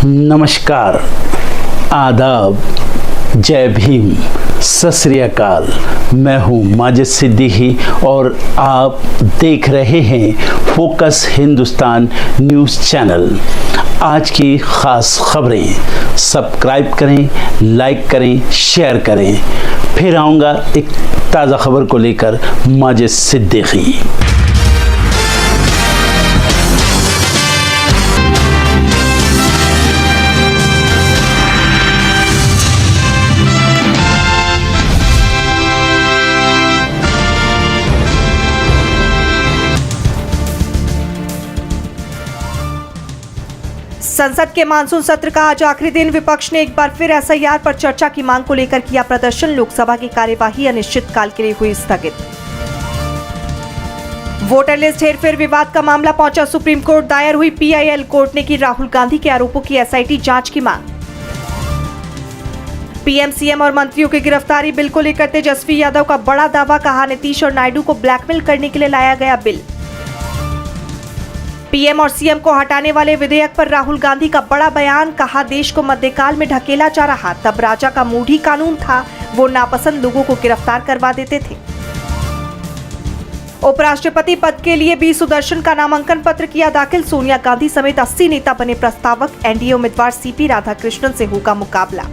नमस्कार, आदाब, जय भीम, सत श्री अकाल। मैं हूँ माजिद सिद्दीकी और आप देख रहे हैं फोकस हिंदुस्तान न्यूज़ चैनल। आज की ख़ास खबरें सब्सक्राइब करें, लाइक करें, शेयर करें। फिर आऊँगा एक ताज़ा खबर को लेकर माजिद सिद्दीकी। संसद के मानसून सत्र का आज आखिरी दिन विपक्ष ने एक बार फिर एसआईआर पर चर्चा की मांग को लेकर किया प्रदर्शन। लोकसभा की कार्यवाही अनिश्चितकाल के लिए हुई स्थगित। वोटर लिस्ट हेरफेर विवाद का मामला पहुंचा सुप्रीम कोर्ट। दायर हुई पीआईएल कोर्ट ने की राहुल गांधी के आरोपों की एसआईटी जांच की मांग। पीएम सीएम और मंत्रियों की गिरफ्तारी बिल को लेकर तेजस्वी यादव का बड़ा दावा। कहा नीतीश और नायडू को ब्लैकमेल करने के लिए लाया गया बिल। पीएम और सीएम को हटाने वाले विधेयक पर राहुल गांधी का बड़ा बयान। कहा देश को मध्यकाल में ढकेला जा रहा, तब राजा का मूढ़ी कानून था, वो नापसंद लोगों को गिरफ्तार करवा देते थे। उपराष्ट्रपति पद के लिए बी सुदर्शन का नामांकन पत्र किया दाखिल। सोनिया गांधी समेत 80 नेता बने प्रस्तावक। एनडीए उम्मीदवार सीपी राधाकृष्णन से होगा मुकाबला।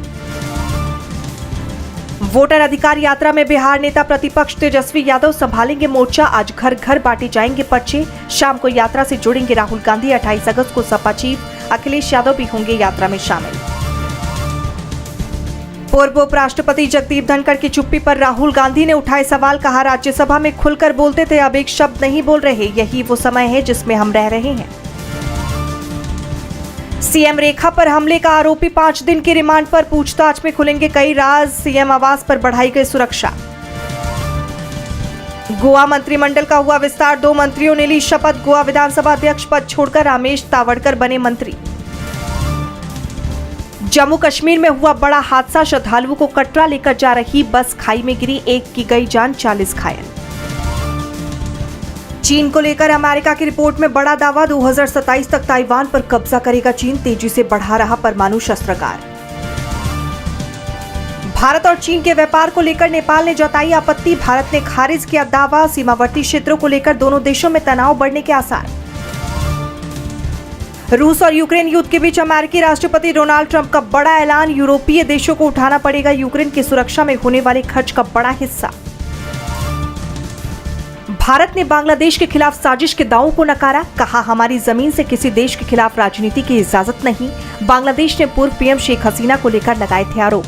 वोटर अधिकार यात्रा में बिहार नेता प्रतिपक्ष तेजस्वी यादव संभालेंगे मोर्चा। आज घर घर बांटे जाएंगे पर्चे। शाम को यात्रा से जुड़ेंगे राहुल गांधी। 28 अगस्त को सपा चीफ अखिलेश यादव भी होंगे यात्रा में शामिल। पूर्व उपराष्ट्रपति जगदीप धनखड़ की चुप्पी पर राहुल गांधी ने उठाए सवाल। कहा राज्यसभा में खुलकर बोलते थे, अब एक शब्द नहीं बोल रहे। यही वो समय है जिसमें हम रह रहे हैं। सीएम रेखा पर हमले का आरोपी 5 दिन की रिमांड पर। पूछताछ में खुलेंगे कई राज। सीएम आवास पर बढ़ाई गई सुरक्षा। गोवा मंत्रिमंडल का हुआ विस्तार। 2 मंत्रियों ने ली शपथ। गोवा विधानसभा अध्यक्ष पद छोड़कर रामेश तावड़कर बने मंत्री। जम्मू कश्मीर में हुआ बड़ा हादसा। श्रद्धालुओं को कटरा लेकर जा रही बस खाई में गिरी। 1 की गई जान, 40 घायल। चीन को लेकर अमेरिका की रिपोर्ट में बड़ा दावा। 2027 तक ताइवान पर कब्जा करेगा चीन। तेजी से बढ़ा रहा परमाणु शस्त्रागार। भारत और चीन के व्यापार को लेकर नेपाल ने जताई आपत्ति। भारत ने खारिज किया दावा। सीमावर्ती क्षेत्रों को लेकर दोनों देशों में तनाव बढ़ने के आसार। रूस और यूक्रेन युद्ध के बीच अमेरिकी राष्ट्रपति डोनाल्ड ट्रंप का बड़ा ऐलान। यूरोपीय देशों को उठाना पड़ेगा यूक्रेन की सुरक्षा में होने वाले खर्च का बड़ा हिस्सा। भारत ने बांग्लादेश के खिलाफ साजिश के दावों को नकारा। कहा हमारी जमीन से किसी देश के खिलाफ राजनीति की इजाजत नहीं। बांग्लादेश ने पूर्व पीएम शेख हसीना को लेकर लगाए थे आरोप।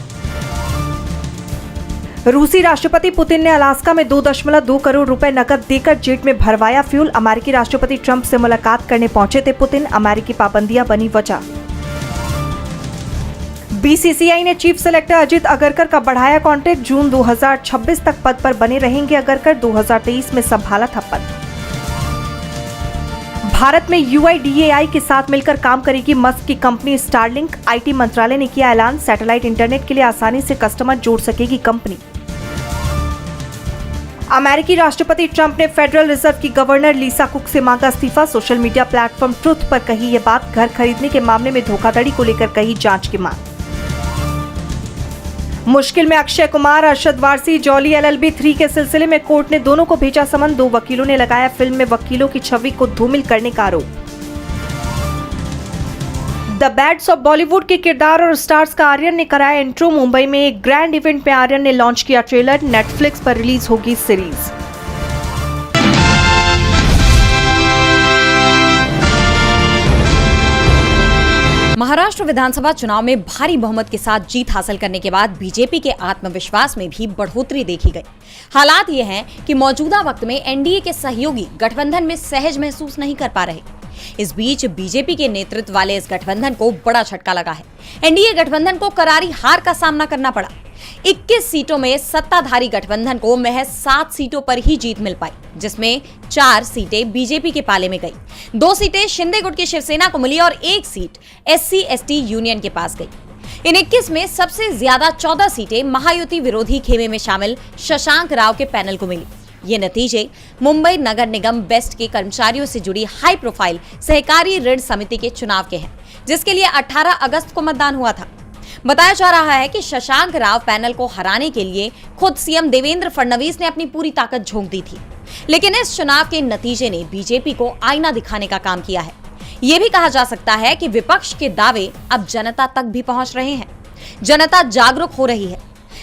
रूसी राष्ट्रपति पुतिन ने अलास्का में 2.2 करोड़ रुपए नकद देकर जेट में भरवाया फ्यूल। अमेरिकी राष्ट्रपति ट्रंप से मुलाकात करने पहुंचे थे पुतिन। अमेरिकी पाबंदियां बनी वजह। बीसीसीआई ने चीफ सेलेक्टर अजित अगरकर का बढ़ाया कॉन्ट्रैक्ट। जून 2026 तक पद पर बने रहेंगे अगरकर। 2023 में संभाला था पद। भारत में यूआईडीएआई के साथ मिलकर काम करेगी मस्क की कंपनी स्टारलिंक। आईटी मंत्रालय ने किया ऐलान। सैटेलाइट इंटरनेट के लिए आसानी से कस्टमर जोड़ सकेगी कंपनी। अमेरिकी राष्ट्रपति ट्रंप ने फेडरल रिजर्व की गवर्नर लिसा कुक से मांगा इस्तीफा। सोशल मीडिया प्लेटफॉर्म ट्रुथ पर कही ये बात। घर खरीदने के मामले में धोखाधड़ी को लेकर कही जांच की मांग। मुश्किल में अक्षय कुमार। अरशद वारसी जॉली एलएलबी 3 के सिलसिले में कोर्ट ने दोनों को भेजा समन। 2 वकीलों ने लगाया फिल्म में वकीलों की छवि को धूमिल करने का आरोप। द बैड्स ऑफ बॉलीवुड के किरदार और स्टार्स का आर्यन ने कराया इंट्रो। मुंबई में एक ग्रैंड इवेंट में आर्यन ने लॉन्च किया ट्रेलर। नेटफ्लिक्स पर रिलीज होगी सीरीज। महाराष्ट्र विधानसभा चुनाव में भारी बहुमत के साथ जीत हासिल करने के बाद बीजेपी के आत्मविश्वास में भी बढ़ोतरी देखी गई। हालात ये हैं कि मौजूदा वक्त में एनडीए के सहयोगी गठबंधन में सहज महसूस नहीं कर पा रहे। इस बीच बीजेपी के नेतृत्व वाले इस गठबंधन को बड़ा झटका लगा है। एनडीए गठबंधन को करारी हार का सामना करना पड़ा। 21 सीटों में सत्ताधारी गठबंधन को महज 7 सीटों पर ही जीत मिल पाई, जिसमें 4 सीटें बीजेपी के पाले में गई, 2 सीटें शिंदे गुट की शिवसेना को मिली और 1 सीट SC/ST यूनियन के पास गई। इन 21 में सबसे ज्यादा 14 सीटें महायुति विरोधी खेमे में शामिल शशांक राव के पैनल को मिली, ये नतीजे मुंबई नगर निगम वेस्ट के कर्मचारियों से जुड़ी हाई प्रोफाइल सहकारी ऋण समिति के चुनाव के हैं, जिसके लिए 18 अगस्त को मतदान हुआ था। बताया जा रहा है कि शशांक राव पैनल को हराने के लिए खुद सीएम देवेंद्र फडणवीस ने अपनी पूरी ताकत झोंक दी थी, लेकिन इस चुनाव के नतीजे ने बीजेपी को आईना दिखाने का काम किया है। ये भी कहा जा सकता है कि विपक्ष के दावे अब जनता तक भी पहुंच रहे हैं। जनता जागरूक हो रही है।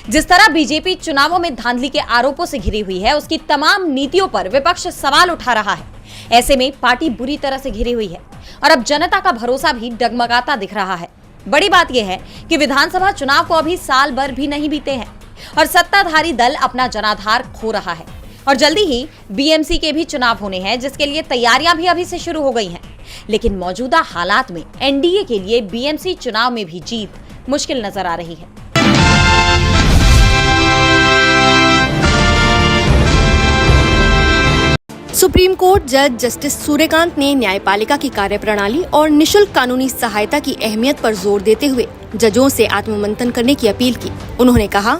जिस तरह बीजेपी चुनावों में धांधली के आरोपों से घिरी हुई है, उसकी तमाम नीतियों पर विपक्ष सवाल उठा रहा है। ऐसे में पार्टी बुरी तरह से घिरी हुई है और अब जनता का भरोसा भी डगमगाता दिख रहा है। बड़ी बात यह है कि विधानसभा चुनाव को अभी साल भर भी नहीं बीते हैं और सत्ताधारी दल अपना जनाधार खो रहा है और जल्दी ही बीएमसी के भी चुनाव होने हैं, जिसके लिए तैयारियां भी अभी से शुरू हो गई हैं। लेकिन मौजूदा हालात में एनडीए के लिए बीएमसी चुनाव में भी जीत मुश्किल नजर आ रही है। सुप्रीम कोर्ट जज जस्टिस सूर्यकांत ने न्यायपालिका की कार्यप्रणाली और निशुल्क कानूनी सहायता की अहमियत पर जोर देते हुए जजों से आत्ममंथन करने की अपील की। उन्होंने कहा,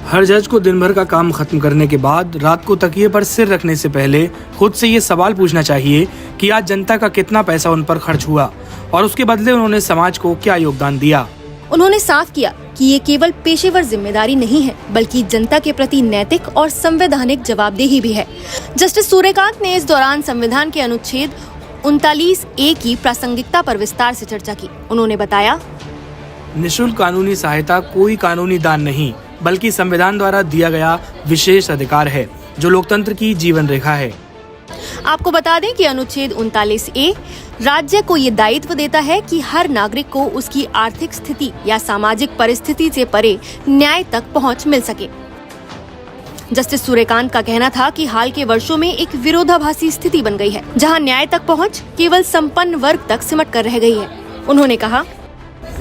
हर जज को दिन भर का काम खत्म करने के बाद रात को तकिए पर सिर रखने से पहले खुद से ये सवाल पूछना चाहिए कि आज जनता का कितना पैसा उन पर खर्च हुआ और उसके बदले उन्होंने समाज को क्या योगदान दिया। उन्होंने साफ किया कि ये केवल पेशेवर जिम्मेदारी नहीं है, बल्कि जनता के प्रति नैतिक और संवैधानिक जवाबदेही भी है। जस्टिस सूर्यकांत ने इस दौरान संविधान के अनुच्छेद 39A की प्रासंगिकता पर विस्तार से चर्चा की। उन्होंने बताया, निशुल्क कानूनी सहायता कोई कानूनी दान नहीं, बल्कि संविधान द्वारा दिया गया विशेष अधिकार है, जो लोकतंत्र की जीवन रेखा है। आपको बता दें कि अनुच्छेद 39A राज्य को ये दायित्व देता है कि हर नागरिक को उसकी आर्थिक स्थिति या सामाजिक परिस्थिति से परे न्याय तक पहुंच मिल सके। जस्टिस सूर्यकांत का कहना था कि हाल के वर्षों में एक विरोधाभासी स्थिति बन गई है, जहां न्याय तक पहुंच केवल संपन्न वर्ग तक सिमट कर रह गई है। उन्होंने कहा,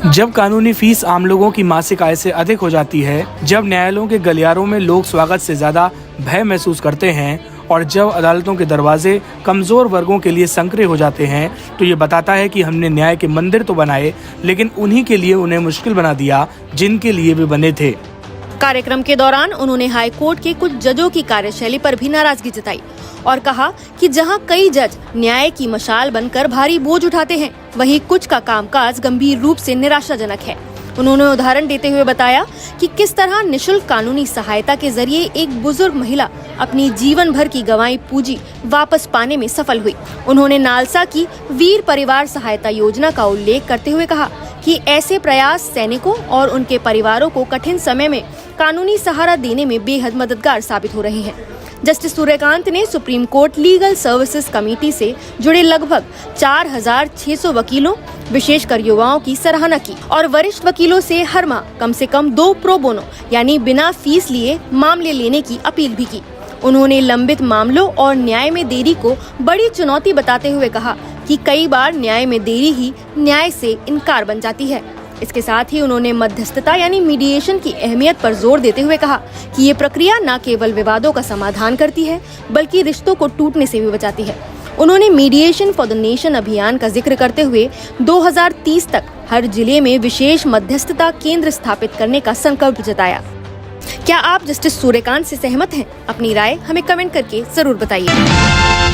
जब कानूनी फीस आम लोगों की मासिक आय से अधिक हो जाती है, जब न्यायालयों के गलियारों में लोग स्वागत से ज्यादा भय महसूस करते हैं और जब अदालतों के दरवाजे कमजोर वर्गों के लिए संकरे हो जाते हैं, तो ये बताता है कि हमने न्याय के मंदिर तो बनाए, लेकिन उन्हीं के लिए उन्हें मुश्किल बना दिया जिनके लिए वे बने थे। कार्यक्रम के दौरान उन्होंने हाई कोर्ट के कुछ जजों की कार्यशैली पर भी नाराजगी जताई और कहा कि जहां कई जज न्याय की मशाल बनकर भारी बोझ उठाते हैं, वहीं कुछ का कामकाज गंभीर रूप से निराशाजनक है। उन्होंने उदाहरण देते हुए बताया कि किस तरह निशुल्क कानूनी सहायता के जरिए एक बुजुर्ग महिला अपनी जीवन भर की गंवाई पूंजी वापस पाने में सफल हुई। उन्होंने नालसा की वीर परिवार सहायता योजना का उल्लेख करते हुए कहा कि ऐसे प्रयास सैनिकों और उनके परिवारों को कठिन समय में कानूनी सहारा देने में बेहद मददगार साबित हो रहे हैं। जस्टिस सूर्यकांत ने supreme court legal services committee से जुड़े लगभग 4600 वकीलों, विशेषकर युवाओं की सराहना की और वरिष्ठ वकीलों से हर माह कम से कम 2 प्रो बोनो यानी बिना फीस लिए मामले लेने की अपील भी की। उन्होंने लंबित मामलों और न्याय में देरी को बड़ी चुनौती बताते हुए कहा कि कई बार न्याय में देरी ही न्याय से इनकार बन जाती है। इसके साथ ही उन्होंने मध्यस्थता यानी मीडिएशन की अहमियत पर जोर देते हुए कहा कि ये प्रक्रिया न केवल विवादों का समाधान करती है, बल्कि रिश्तों को टूटने से भी बचाती है। उन्होंने मीडिएशन फॉर द नेशन अभियान का जिक्र करते हुए 2030 तक हर जिले में विशेष मध्यस्थता केंद्र स्थापित करने का संकल्प जताया। क्या आप जस्टिस सूर्यकांत से सहमत हैं? अपनी राय हमें कमेंट करके जरूर बताइए।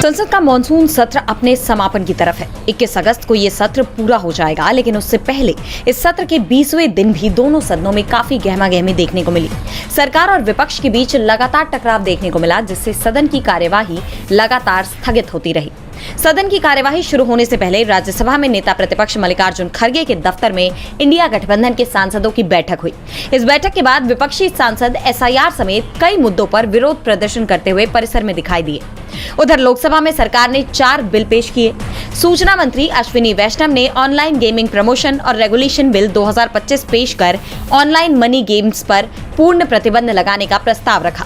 संसद का मॉनसून सत्र अपने समापन की तरफ है। 21 अगस्त को ये सत्र पूरा हो जाएगा, लेकिन उससे पहले इस सत्र के 20वें दिन भी दोनों सदनों में काफी गहमागहमी देखने को मिली। सरकार और विपक्ष के बीच लगातार टकराव देखने को मिला, जिससे सदन की कार्यवाही लगातार स्थगित होती रही। सदन की कार्यवाही शुरू होने से पहले राज्यसभा में नेता प्रतिपक्ष मल्लिकार्जुन खड़गे के दफ्तर में इंडिया गठबंधन के सांसदों की बैठक हुई। इस बैठक के बाद विपक्षी सांसद एसआईआर समेत कई मुद्दों पर विरोध प्रदर्शन करते हुए परिसर में दिखाई दिए। उधर लोकसभा में सरकार ने 4 बिल पेश किए। सूचना मंत्री अश्विनी वैष्णव ने ऑनलाइन गेमिंग प्रमोशन और रेगुलेशन बिल 2025 पेश कर ऑनलाइन मनी गेम्स पर पूर्ण प्रतिबंध लगाने का प्रस्ताव रखा।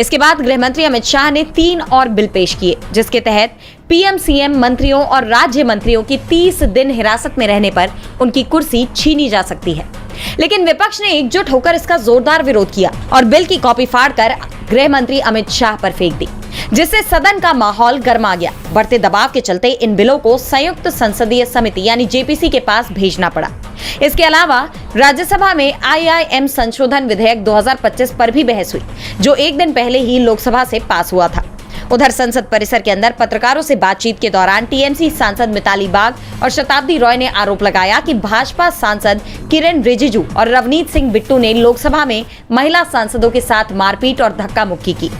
इसके बाद गृह मंत्री अमित शाह ने 3 और बिल पेश किए, जिसके तहत पीएम-सीएम मंत्रियों और राज्य मंत्रियों की 30 दिन हिरासत में रहने पर उनकी कुर्सी छीनी जा सकती है। लेकिन विपक्ष ने एकजुट होकर इसका जोरदार विरोध किया और बिल की कॉपी फाड़कर गृह मंत्री अमित शाह पर फेंक दी, जिससे सदन का माहौल गर्मा गया। बढ़ते दबाव के चलते इन बिलों को संयुक्त संसदीय समिति यानी जेपीसी के पास भेजना पड़ा। इसके अलावा राज्यसभा में आईआईएम संशोधन विधेयक 2025 पर भी बहस हुई, जो एक दिन पहले ही लोकसभा से पास हुआ था। उधर संसद परिसर के अंदर पत्रकारों से बातचीत के दौरान टीएमसी सांसद मिताली बाग और शताब्दी रॉय ने आरोप लगाया कि भाजपा सांसद किरेन रिजिजू और रवनीत सिंह बिट्टू ने लोकसभा में महिला सांसदों के साथ मारपीट और धक्का मुक्की की,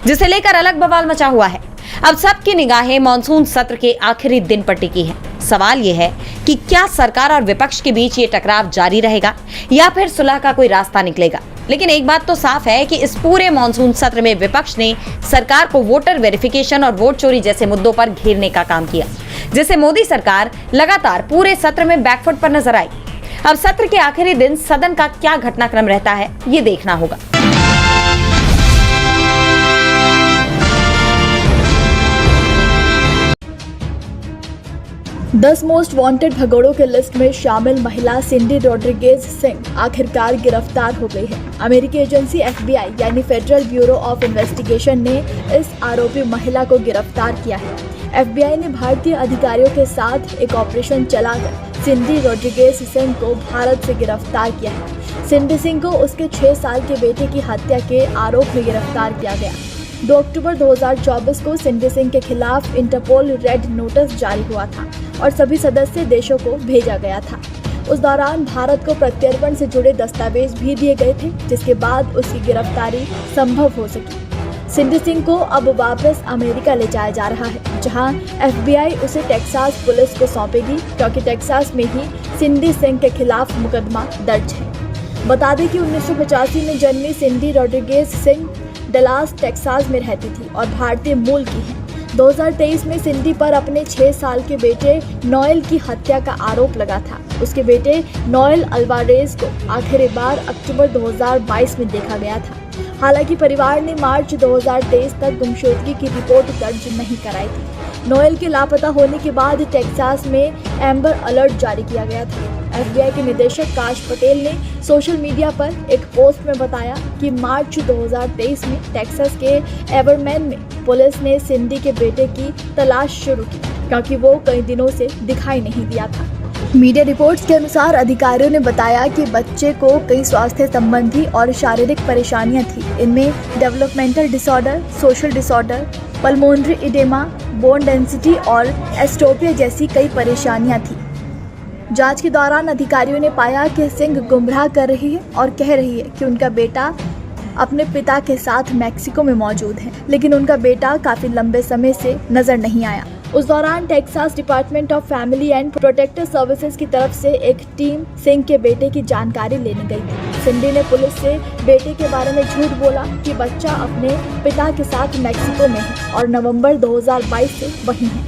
जिसे लेकर अलग बवाल मचा हुआ है। अब सबकी निगाहें मॉनसून सत्र के आखिरी दिन पर टिकी हैं। सवाल यह है कि क्या सरकार और विपक्ष के बीच ये टकराव जारी रहेगा या फिर सुलह का कोई रास्ता निकलेगा। लेकिन एक बात तो साफ है कि इस पूरे मॉनसून सत्र में विपक्ष ने सरकार को वोटर वेरिफिकेशन और वोट चोरी जैसे मुद्दों पर घेरने का काम किया, जिससे मोदी सरकार लगातार पूरे सत्र में बैकफुट पर नजर आई। अब सत्र के आखिरी दिन सदन का क्या घटनाक्रम रहता है, ये देखना होगा। दस मोस्ट वांटेड भगोड़ों के लिस्ट में शामिल महिला सिंडी रोड्रिगेज सिंह आखिरकार गिरफ्तार हो गई है। अमेरिकी एजेंसी एफबीआई यानी फेडरल ब्यूरो ऑफ इन्वेस्टिगेशन ने इस आरोपी महिला को गिरफ्तार किया है। एफबीआई ने भारतीय अधिकारियों के साथ एक ऑपरेशन चलाकर सिंडी रोड्रिगेज सिंह को भारत से गिरफ्तार किया है। सिंडी सिंह को उसके 6 साल के बेटे की हत्या के आरोप में गिरफ्तार किया गया। 2 अक्टूबर 2024 को सिंडी सिंह के खिलाफ इंटरपोल रेड नोटिस जारी हुआ था और सभी सदस्य देशों को भेजा गया था। उस दौरान भारत को प्रत्यर्पण से जुड़े दस्तावेज भी दिए गए थे, जिसके बाद उसकी गिरफ्तारी संभव हो सकी। सिंडी सिंह को अब वापस अमेरिका ले जाया जा रहा है, जहां एफबीआई उसे टेक्सास पुलिस को सौंपेगी, क्योंकि टेक्सास में ही सिंडी सिंह के खिलाफ मुकदमा दर्ज है। बता दें कि 1985 में जन्मी सिंडी रोड्रिगेज सिंह डलास टेक्सास में रहती थी और भारतीय मूल की है। 2023 में सिंडी पर अपने 6 साल के बेटे नोएल की हत्या का आरोप लगा था। उसके बेटे नोएल अल्वारेज को आखिरी बार अक्टूबर 2022 में देखा गया था। हालांकि परिवार ने मार्च 2023 तक गुमशुदगी की रिपोर्ट दर्ज नहीं कराई थी। नोएल के लापता होने के बाद टेक्सास में एम्बर अलर्ट जारी किया गया था। एफबीआई के निदेशक काश पटेल ने सोशल मीडिया पर एक पोस्ट में बताया कि मार्च 2023 में टेक्सास के एवरमैन में पुलिस ने सिंडी के बेटे की तलाश शुरू की, क्योंकि वो कई दिनों से दिखाई नहीं दिया था। मीडिया रिपोर्ट्स के अनुसार अधिकारियों ने बताया कि बच्चे को कई स्वास्थ्य संबंधी और शारीरिक परेशानियां थी। इनमें developmental disorder, social disorder, pulmonary oedema, bone density और एस्ट्रोपिया जैसी कई परेशानियां थी। जांच के दौरान अधिकारियों ने पाया कि सिंह गुमराह कर रही है और कह रही है कि उनका बेटा अपने पिता के साथ मैक्सिको में मौजूद है, लेकिन उनका बेटा काफी लंबे समय से नजर नहीं आया। उस दौरान Texas department of family and protective services की तरफ से एक टीम सिंह के बेटे की जानकारी लेने गई थी। सिंडी ने पुलिस से बेटे के बारे में झूठ बोला कि बच्चा अपने पिता के साथ मैक्सिको में है और नवंबर 2022 से वहीं है।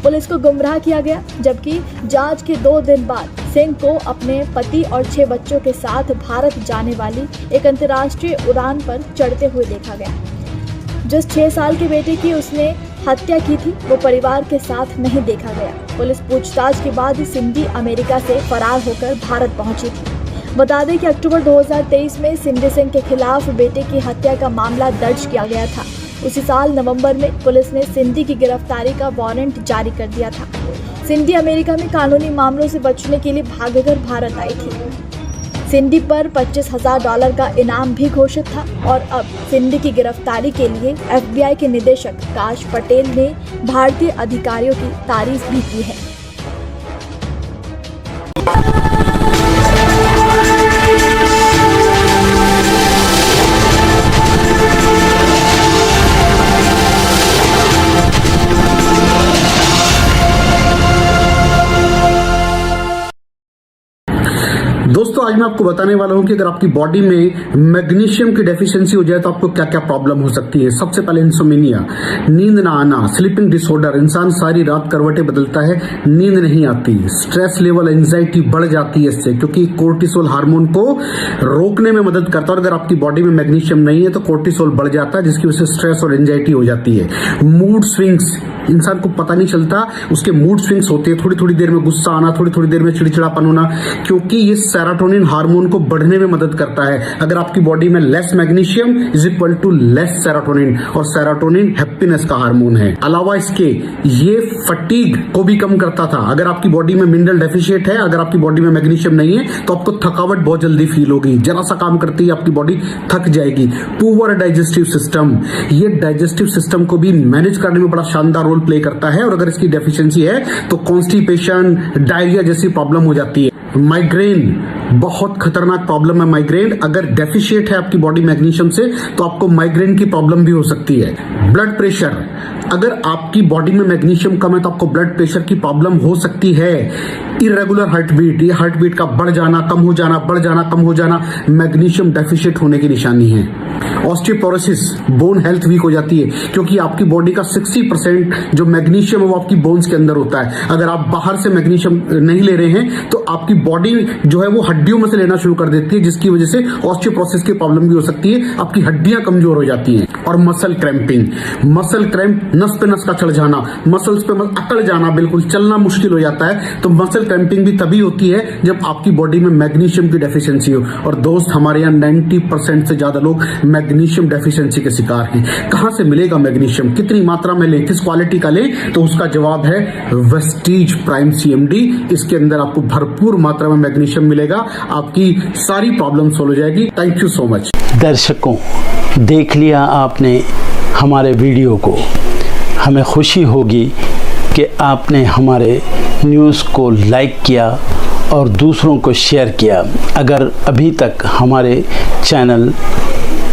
पुलिस को गुमराह किया गया, जबकि जांच के 2 दिन बाद सिंह को अपने पति और 6 बच्चों के साथ भारत जाने वाली एक अंतर्राष्ट्रीय उड़ान पर चढ़ते हुए देखा गया। जिस 6 साल के बेटे की उसने हत्या की थी, वो परिवार के साथ नहीं देखा गया। पुलिस पूछताछ के बाद सिंडी अमेरिका से फरार होकर भारत पहुंची थी। बता दें कि अक्टूबर 2023 में सिंडी सिंह के खिलाफ बेटे की हत्या का मामला दर्ज किया गया था। उसी साल नवंबर में पुलिस ने सिंडी की गिरफ्तारी का वारंट जारी कर दिया था। सिंडी अमेरिका में कानूनी मामलों से बचने के लिए भागकर भारत आई थी। सिंडी पर $25,000 का इनाम भी घोषित था और अब सिंडी की गिरफ्तारी के लिए एफबीआई के निदेशक काश पटेल ने भारतीय अधिकारियों की तारीफ भी की है। दोस्तों आज मैं आपको बताने वाला हूं कि अगर आपकी बॉडी में मैग्नीशियम की डेफिशिएंसी हो जाए तो आपको क्या क्या प्रॉब्लम हो सकती है। सबसे पहले इंसोमेनिया, नींद ना आना, स्लीपिंग डिसऑर्डर, इंसान सारी रात करवटें बदलता है, नींद नहीं आती, स्ट्रेस लेवल, एंजाइटी बढ़ जाती है इससे, क्योंकि कोर्टिसोल हार्मोन को रोकने में मदद करता है। और अगर आपकी बॉडी में मैग्नीशियम नहीं है तो कोर्टिसोल बढ़ जाता है, जिसकी वजह से स्ट्रेस और एंजाइटी हो जाती है। मूड स्विंग्स, इंसान को पता नहीं चलता, उसके मूड स्विंग्स होते हैं, थोड़ी थोड़ी देर में गुस्सा आना, थोड़ी थोड़ी देर में चिड़चिड़ापन होना, क्योंकि ये सेरोटोनिन हार्मोन को बढ़ने में मदद करता है। अगर आपकी बॉडी में less magnesium is equal to less serotonin, और सेरोटोनिन हैप्पीनेस का हार्मोन है। अलावा इसके ये फटीग को भी कम करता था। अगर आपकी बॉडी में मिनरल डेफिशिएट है, अगर आपकी बॉडी में मैग्नीशियम नहीं है, तो आपको थकावट बहुत जल्दी फील होगी, जरा सा काम करती है आपकी बॉडी थक जाएगी। पुअर डाइजेस्टिव सिस्टम, ये डाइजेस्टिव सिस्टम को भी मैनेज करने में बड़ा शानदार रोल प्ले करता है, और अगर इसकी डेफिशिएंसी है तो कॉन्स्टिपेशन, डायरिया जैसी प्रॉब्लम हो जाती है। माइग्रेन बहुत खतरनाक प्रॉब्लम है। माइग्रेन अगर डेफिशिएट है आपकी बॉडी मैग्नीशियम से, तो आपको माइग्रेन की प्रॉब्लम भी हो सकती है। ब्लड प्रेशर, अगर आपकी बॉडी में मैग्नीशियम कम है तो आपको ब्लड प्रेशर की प्रॉब्लम हो सकती है। इरेगुलर हार्ट बीट, ये हार्ट बीट का बढ़ जाना, कम हो जाना, बढ़ जाना, कम हो जाना, मैग्नीशियम डेफिशिएट होने की निशानी है। ऑस्टियोपोरोसिस, बोन हेल्थ वीक हो जाती है, क्योंकि आपकी बॉडी का 60% जो मैग्नीशियम है वो आपकी बोन्स के अंदर होता है। अगर आप बाहर से मैग्नीशियम नहीं ले रहे हैं तो आपकी बॉडी जो है वो हड्डियों में से लेना शुरू कर देती है, जिसकी वजह से ऑस्टियोपोरोसिस की प्रॉब्लम भी हो सकती है, आपकी हड्डियां कमजोर हो जाती हैं। और मसल क्रैम्पिंग, मसल क्रैम्प, नस पे नस का चढ़ जाना, मसल्स पे अकड़ जाना, बिल्कुल चलना मुश्किल हो जाता है। तो मसल क्रैम्पिंग भी तभी होती है जब आपकी बॉडी में मैग्नीशियम की डेफिशिएंसी हो। और दोस्त, हमारे यहाँ 90% से ज्यादा लोग मैग्नीशियम डेफिशिएंसी के शिकार हैं। कहां से मिलेगा मैग्नीशियम, कितनी मात्रा में लें, किस क्वालिटी का लें? तो उसका जवाब है वेस्टीज प्राइम CMD। इसके अंदर आपको भरपूर मात्रा में मैग्नीशियम मिलेगा, आपकी सारी प्रॉब्लम सॉल्व हो जाएगी। Thank you so much. दर्शकों, देख लिया आपने हमारे वीडियो को। हमें खुशी होगी कि आपने हमारे न्यूज़ को लाइक किया और दूसरों को शेयर किया। अगर अभी तक हमारे चैनल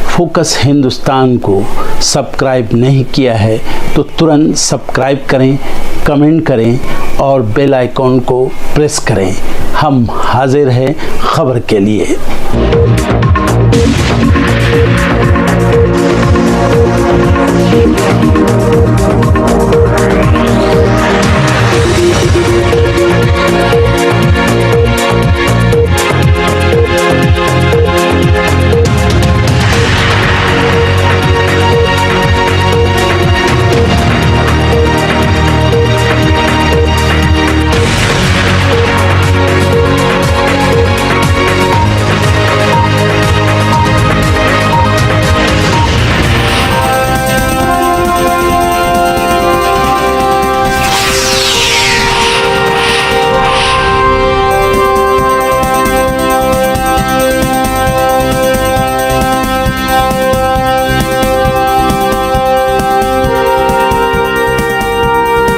फोकस हिंदुस्तान को सब्सक्राइब नहीं किया है तो तुरंत सब्सक्राइब करें, कमेंट करें और बेल आइकॉन को प्रेस करें। हम हाजिर हैं खबर के लिए।